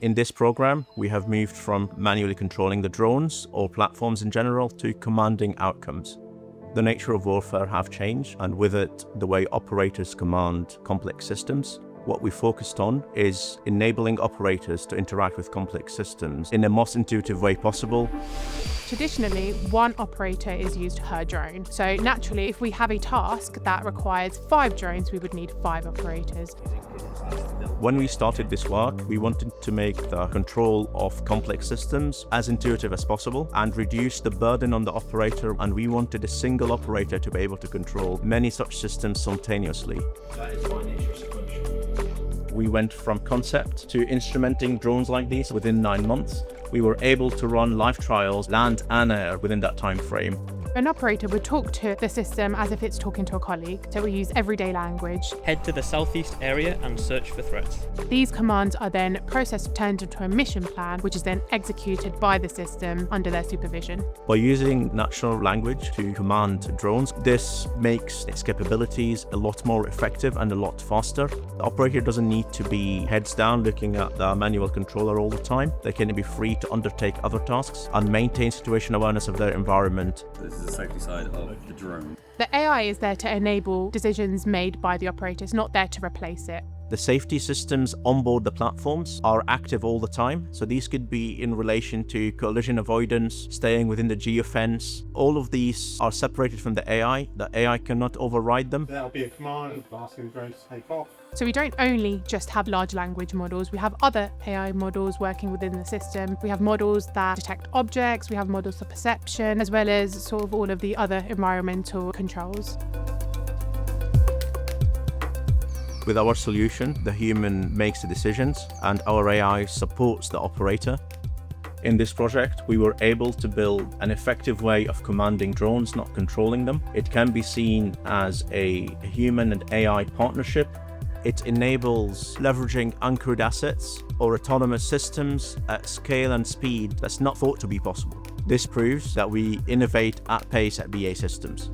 In this program, we have moved from manually controlling the drones or platforms in general to commanding outcomes. The nature of warfare have changed, and with it, the way operators command complex systems. What we focused on is enabling operators to interact with complex systems in the most intuitive way possible. Traditionally, one operator is used per drone. So naturally, if we have a task that requires 5 drones, we would need 5 operators. When we started this work, we wanted to make the control of complex systems as intuitive as possible and reduce the burden on the operator, and we wanted a single operator to be able to control many such systems simultaneously. That is my nature sequential. We went from concept to instrumenting drones like these within 9 months. We were able to run live trials, land and air, within that time frame. An operator would talk to the system as if it's talking to a colleague, so we use everyday language. Head to the southeast area and search for threats. These commands are then processed, turned into a mission plan, which is then executed by the system under their supervision. By using natural language to command drones, this makes its capabilities a lot more effective and a lot faster. The operator doesn't need to be heads down looking at the manual controller all the time. They can be free to undertake other tasks and maintain situation awareness of their environment. This is the safety side of the drone. The AI is there to enable decisions made by the operator. It's not there to replace it. The safety systems on board the platforms are active all the time. So these could be in relation to collision avoidance, staying within the geofence. All of these are separated from the AI. The AI cannot override them. That'll be a command asking the drone to take off. So we don't only just have large language models, we have other AI models working within the system. We have models that detect objects, we have models for perception, as well as sort of all of the other environmental controls. With our solution, the human makes the decisions and our AI supports the operator. In this project, we were able to build an effective way of commanding drones, not controlling them. It can be seen as a human and AI partnership. It enables leveraging uncrewed assets or autonomous systems at scale and speed that's not thought to be possible. This proves that we innovate at pace at BAE Systems.